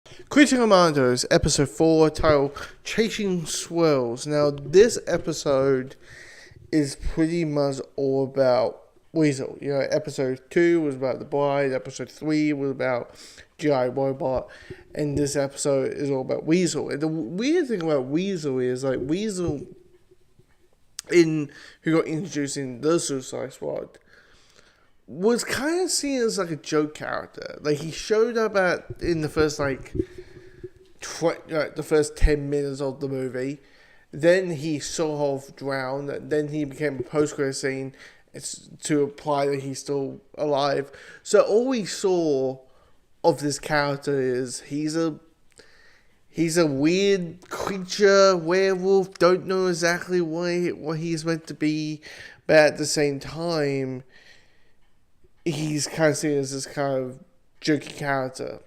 Commandos, episode 4, titled Chasing Squirrels. Now, this episode is pretty much all about Weasel. Episode 2 was about the bride, episode 3 was about G.I. Robot, and this episode is all about Weasel. And the weird thing about Weasel is, Weasel, who got introduced in the Suicide Squad, was kind of seen as a joke character. He showed up in the first the first 10 minutes of the movie. Then he sort of drowned. Then he became a post-credit scene to imply that he's still alive. So all we saw of this character is he's a weird creature, werewolf. Don't know exactly what he's meant to be, but at the same time, he's kind of seen as this kind of jerky character.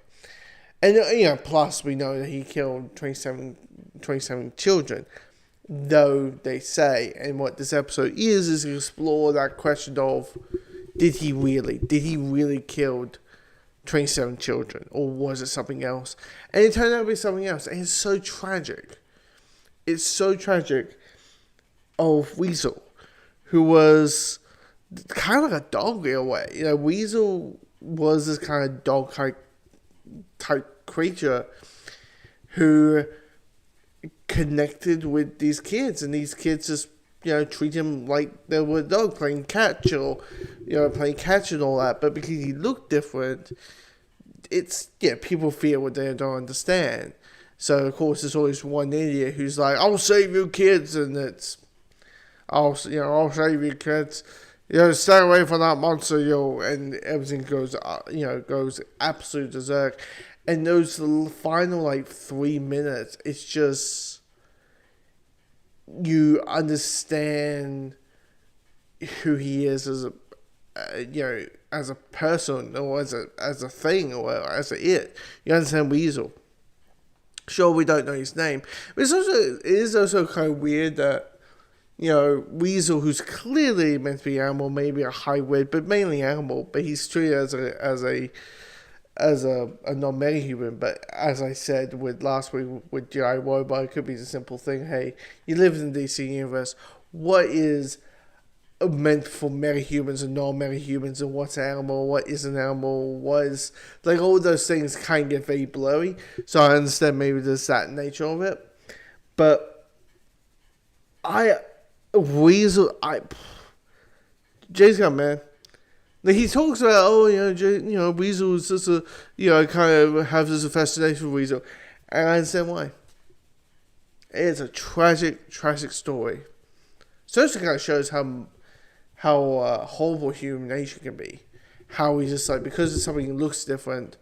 And, plus we know that he killed 27 children, though they say. And what this episode is explore that question of, did he really kill 27 children? Or was it something else? And it turned out to be something else. And it's so tragic. It's so tragic of Weasel, who was kind of like a dog in a way. Weasel was this kind of dog type creature who connected with these kids, and these kids just treat him like they were a dog playing catch and all that. But because he looked different, it's people fear what they don't understand. So of course there's always one idiot who's like, "I'll save you kids," and I'll save you kids. Stay away from that monster, and everything goes absolute berserk. And those final 3 minutes, it's just, you understand who he is as a person, or as a thing, or as it. You understand Weasel. Sure, we don't know his name, but it is also kind of weird that Weasel, who's clearly meant to be animal, maybe a hybrid, but mainly animal, but he's treated as a non-metahuman. But as I said last week with G.I. Robot, it could be the simple thing: hey, you live in the DC universe. What is meant for metahumans and non-metahumans, and what's an animal, what is an animal, what is all those things kind of get very blurry. So I understand maybe there's that nature of it, but Jay's got, man. He talks about, Weasel is just kind of have this fascination with Weasel. And I understand why. It's a tragic story. So it kind of shows how horrible human nature can be. How we just, because something looks different,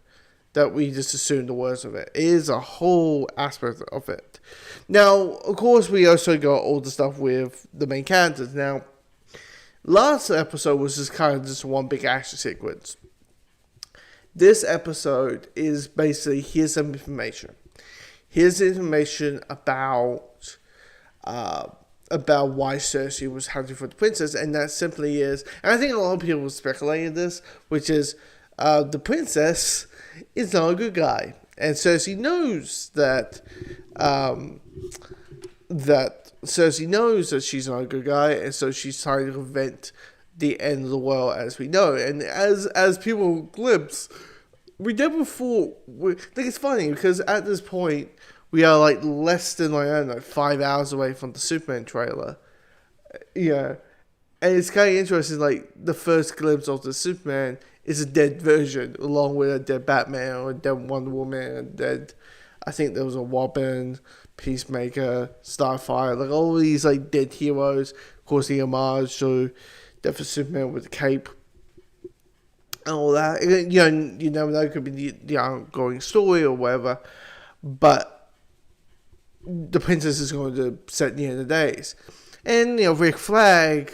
that we just assume the worst of it. It is a whole aspect of it. Now, of course, we also got all the stuff with the main characters. Now, last episode was just one big action sequence. This episode is basically, here's some information. Here's information about why Cersei was hunting for the princess, and that simply is, and I think a lot of people speculated this, which is the princess is not a good guy, and Cersei knows that Cersei knows that she's not a good guy, and so she's trying to prevent the end of the world as we know. And as people glimpse, we never thought. I think it's funny because at this point we are less than 5 hours away from the Superman trailer. And it's kind of interesting. The first glimpse of the Superman is a dead version, along with a dead Batman or a dead Wonder Woman, and dead. I think there was a Robin, Peacemaker, Starfire, all these dead heroes. Of course, the homage to Death of Superman with the cape and all that. You never know, it could be the ongoing story or whatever. But the princess is going to set the end of days, and Rick Flag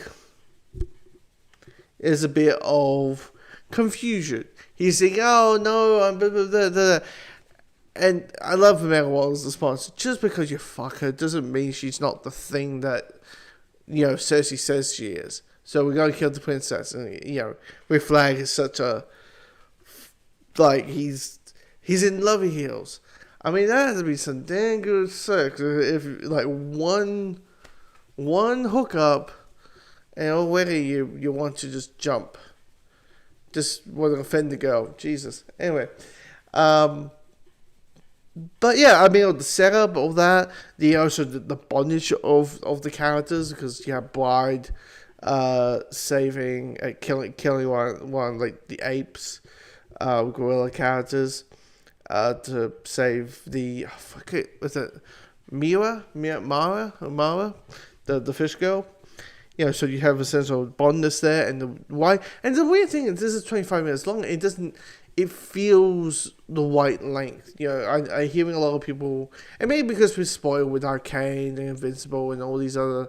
is a bit of confusion. He's saying, "Oh no, I'm blah, blah, blah, blah." And I love Amanda Waller's response. Just because you fuck her doesn't mean she's not the thing that Cersei says she is. So we gotta kill the princess. And Rick Flag is such a he's in lovey heels. I mean, that has to be some dang good sex. If like one hookup, and already you want to just jump, just want to offend the girl. Jesus. Anyway, but yeah, I mean, the setup of that, the bondage of the characters, because you have Bride, saving, killing one like the apes, gorilla characters, to save the, fuck it, was it Mara, the fish girl. So you have a sense of bondness there, and the weird thing is this is 25 minutes long. It feels the right length. I'm hearing a lot of people, and maybe because we're spoiled with Arcane and Invincible and all these other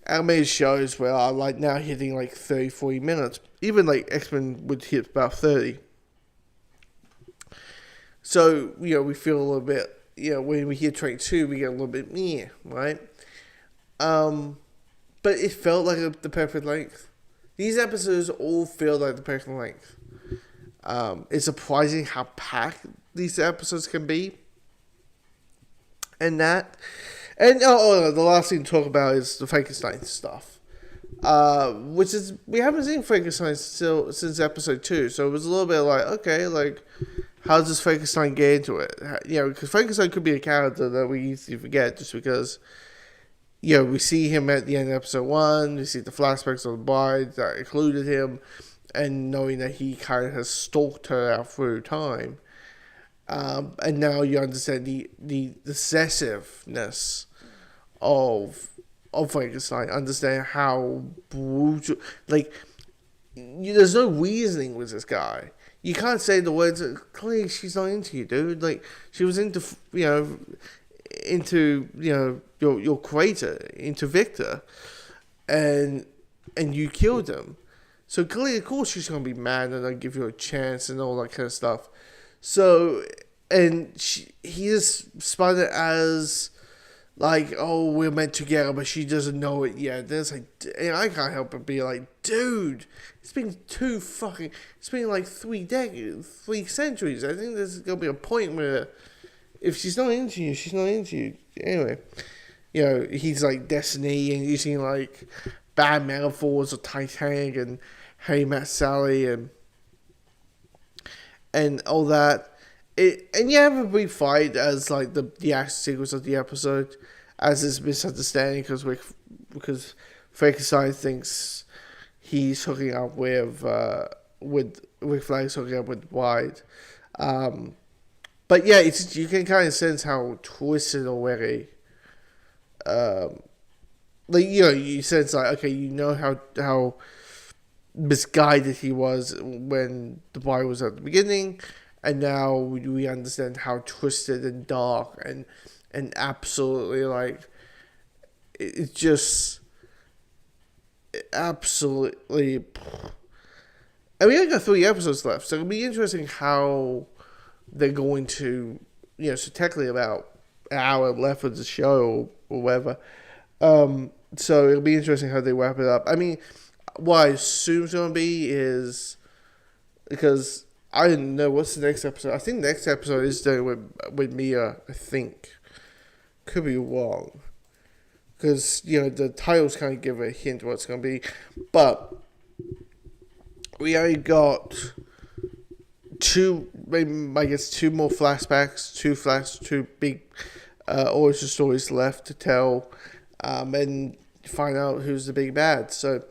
animated shows where are like now hitting like 30, 40 minutes. Even like X-Men would hit about 30. So, we feel a little bit, when we hear 22, we get a little bit meh, right? But it felt like the perfect length. These episodes all feel like the perfect length. It's surprising how packed these episodes can be. And the last thing to talk about is the Frankenstein stuff. Which is, we haven't seen Frankenstein since episode 2. So it was a little bit like, okay, like, how does Frankenstein get into it? Because Frankenstein could be a character that we easily forget just because, we see him at the end of episode 1, we see the flashbacks of the bride that included him, and knowing that he kind of has stalked her out through time. And now you understand the obsessiveness of Frankenstein, understand how brutal, like, there's no reasoning with this guy. You can't say the words, clearly she's not into you, dude. Like, she was into your creator, into Victor, and you killed him. So clearly, of course, she's gonna be mad and not give you a chance and all that kind of stuff. So, and he just spun it as like, oh, we're meant together, but she doesn't know it yet. There's like, and I can't help but be like, dude, it's been like 3 centuries. I think there's gonna be a point where if she's not into you, she's not into you. Anyway, he's like Destiny and using like bad metaphors of Titanic and Hey Matt Sally and all that. And you have a brief fight as like the action sequence of the episode, as this misunderstanding because Frankenstein thinks he's hooking up with Rick Flagg's hooking up with Wide. But yeah, you can kind of sense how twisted already. You sense like, okay, how misguided he was when the boy was at the beginning, and now we understand how twisted and dark and absolutely like it's just absolutely. And we only got 3 episodes left, so it'll be interesting how they're going to, so technically about an hour left of the show or whatever. So it'll be interesting how they wrap it up. I mean, what I assume it's going to be is, because I didn't know what's the next episode. I think the next episode is done with Mia, I think. Could be wrong. Because, the titles kind of give a hint what it's going to be. But we only got 2 more flashbacks, 2 big origin stories left to tell, and find out who's the big bad. So,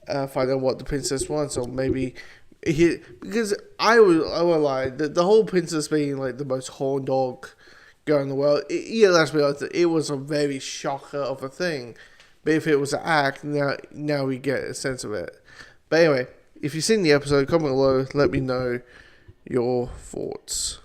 find out what the princess wants, or maybe because I would lie, the whole princess being like the most horn dog girl in the world. Let's be honest, it was a very shocker of a thing. But if it was an act, now we get a sense of it. But anyway, if you've seen the episode, comment below, let me know your thoughts.